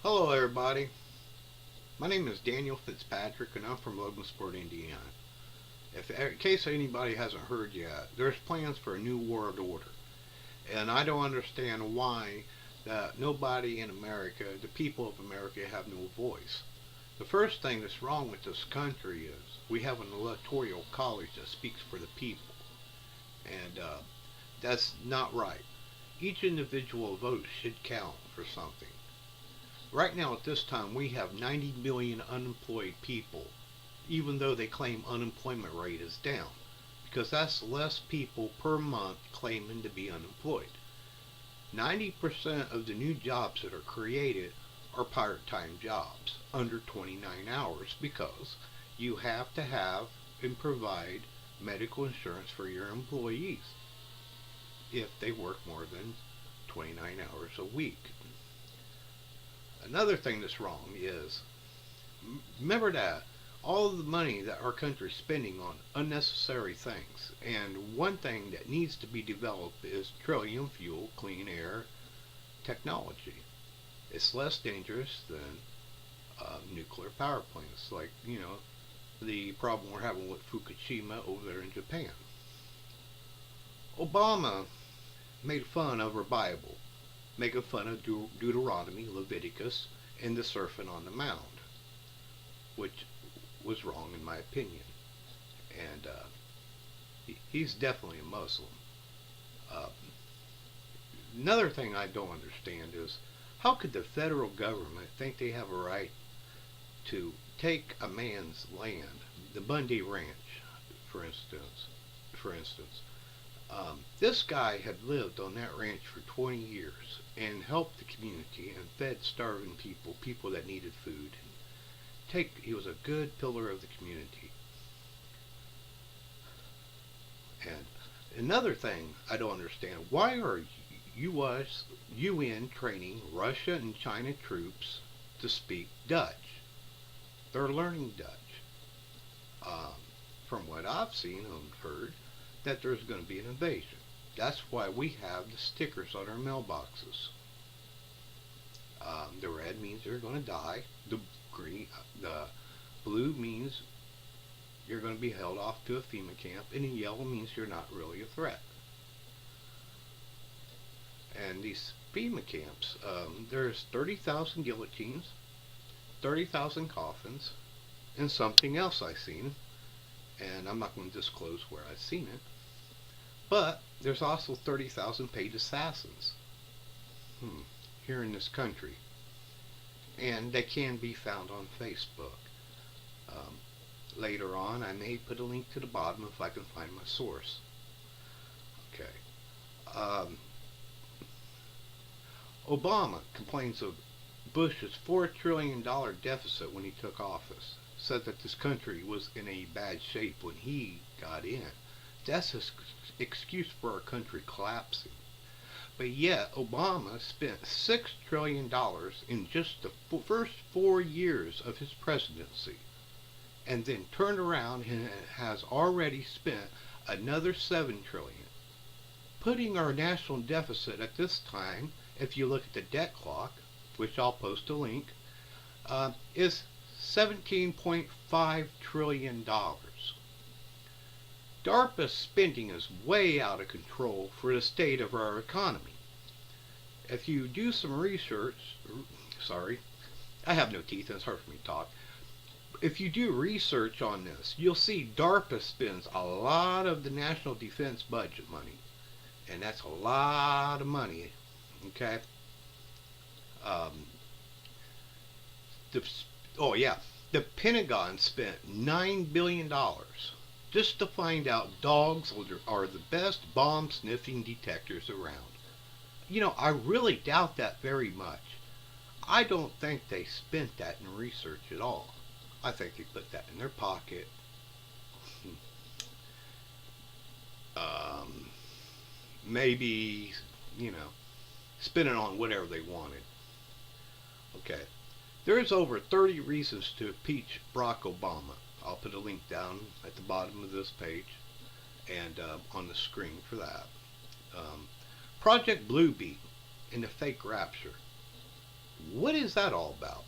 Hello, everybody. My name is Daniel Fitzpatrick, and I'm from Logansport, Indiana. If, in case anybody hasn't heard yet, there's plans for a new world order, and I don't understand why that nobody in America, the people of America, have no voice. The first thing that's wrong with this country is we have an electoral college that speaks for the people, and that's not right. Each individual vote should count for something. Right now, at this time, we have 90 million unemployed people, even though they claim unemployment rate is down, because that's less people per month claiming to be unemployed. 90% of the new jobs that are created are part-time jobs, under 29 hours, because you have to have and provide medical insurance for your employees if they work more than 29 hours a week. Another thing that's wrong is, remember that all the money that our country is spending on unnecessary things, and one thing that needs to be developed is trillium fuel clean air technology. It's less dangerous than nuclear power plants, like, the problem we're having with Fukushima over there in Japan. Obama made fun of our Bible, making fun of Deuteronomy, Leviticus, and the Serpent on the Mount, which was wrong in my opinion. And he's definitely a Muslim. Uh, Another thing I don't understand is how could the federal government think they have a right to take a man's land, the Bundy Ranch, for instance. For instance, this guy had lived on that ranch for 20 years and helped the community and fed starving people, people that needed food. He was a good pillar of the community. And another thing I don't understand, why are US UN training Russia and China troops to speak Dutch? They're learning Dutch. Um, from what I've seen and heard, that there's going to be an invasion. That's why we have the stickers on our mailboxes. The red means you're going to die. The blue means you're going to be held off to a FEMA camp, and the yellow means you're not really a threat. And these FEMA camps, there's 30,000 guillotines, 30,000 coffins, and something else I've seen, and I'm not going to disclose where I've seen it. But there's also 30,000 paid assassins here in this country, and they can be found on Facebook. Um, Later on, I may put a link to the bottom if I can find my source. Okay. Um, Obama complains of Bush's $4 trillion deficit when he took office. Said that this country was in a bad shape when he got in. That's his excuse for our country collapsing. But yet, Obama spent $6 trillion in just the first 4 years of his presidency, and then turned around and has already spent another $7 trillion, putting our national deficit at this time, if you look at the debt clock, which I'll post a link, is $17.5 trillion. DARPA spending is way out of control for the state of our economy. If you do some research, sorry, I have no teeth and it's hard for me to talk. If you do research on this, you'll see DARPA spends a lot of the national defense budget money, and that's a lot of money. Okay. Um, the, oh yeah, the Pentagon spent $9 billion just to find out dogs are the best bomb sniffing detectors around. I really doubt that very much. I don't think they spent that in research at all. I think they put that in their pocket. Um, Maybe, you know, spend it on whatever they wanted. Okay. There's over 30 reasons to impeach Barack Obama. I'll put a link down at the bottom of this page and on the screen for that. Um, Project Bluebeam and the fake rapture. What is that all about?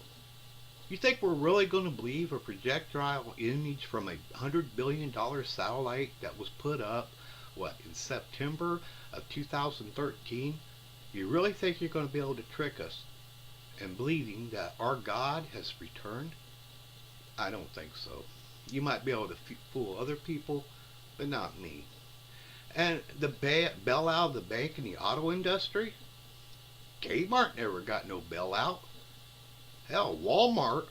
You think we're really going to believe a projectile image from a $100 billion satellite that was put up, what, in September of 2013? You really think you're going to be able to trick us in believing that our God has returned? I don't think so. You might be able to fool other people, but not me. And the bailout of the bank and the auto industry? Kmart never got no bailout. Hell, Walmart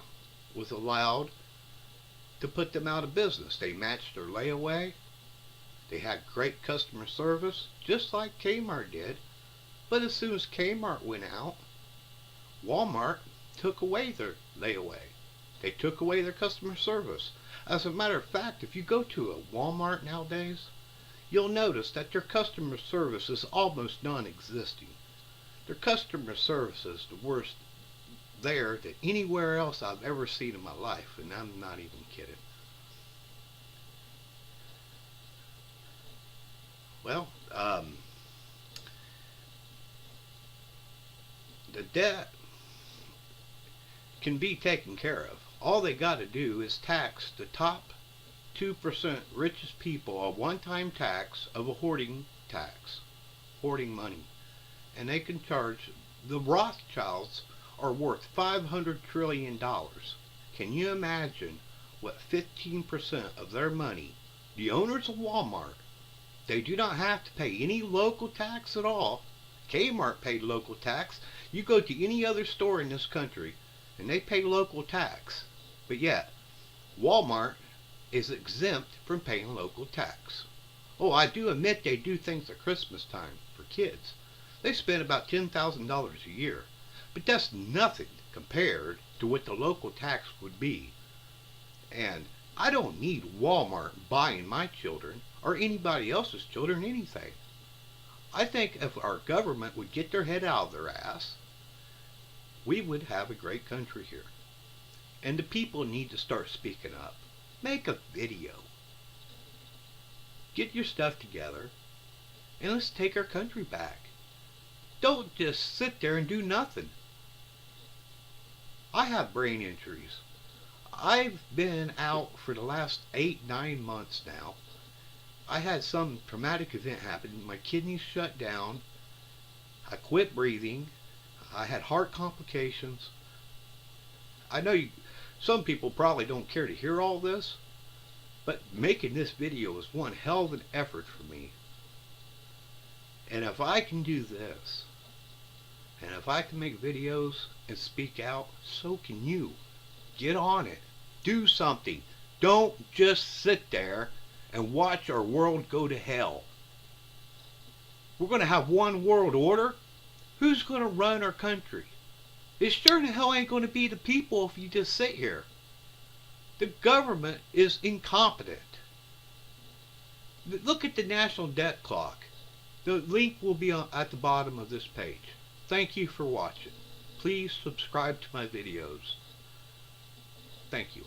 was allowed to put them out of business. They matched their layaway. They had great customer service, just like Kmart did. But as soon as Kmart went out, Walmart took away their layaway. They took away their customer service. As a matter of fact, if you go to a Walmart nowadays, you'll notice that their customer service is almost non-existing. Their customer service is the worst there than anywhere else I've ever seen in my life, and I'm not even kidding. Well, the debt can be taken care of. All they got to do is tax the top 2% richest people a one-time tax of a hoarding tax, hoarding money. And they can charge, the Rothschilds are worth $500 trillion. Can you imagine what 15% of their money, the owners of Walmart, they do not have to pay any local tax at all. Kmart paid local tax. You go to any other store in this country and they pay local tax. But yet, Walmart is exempt from paying local tax. Oh, I do admit they do things at Christmas time for kids. They spend about $10,000 a year. But that's nothing compared to what the local tax would be. And I don't need Walmart buying my children or anybody else's children anything. I think if our government would get their head out of their ass, we would have a great country here. And the people need to start speaking up. Make a video. Get your stuff together and let's take our country back. Don't just sit there and do nothing. I have brain injuries. I've been out for the last 8-9 months now. I had some traumatic event happen. My kidneys shut down. I quit breathing. I had heart complications. I know some people probably don't care to hear all this, but making this video is one hell of an effort for me. And if I can do this, and if I can make videos and speak out, so can you. Get on it. Do something. Don't just sit there and watch our world go to hell. We're going to have one world order. Who's going to run our country? It sure the hell ain't going to be the people if you just sit here. The government is incompetent. Look at the national debt clock. The link will be at the bottom of this page. Thank you for watching. Please subscribe to my videos. Thank you.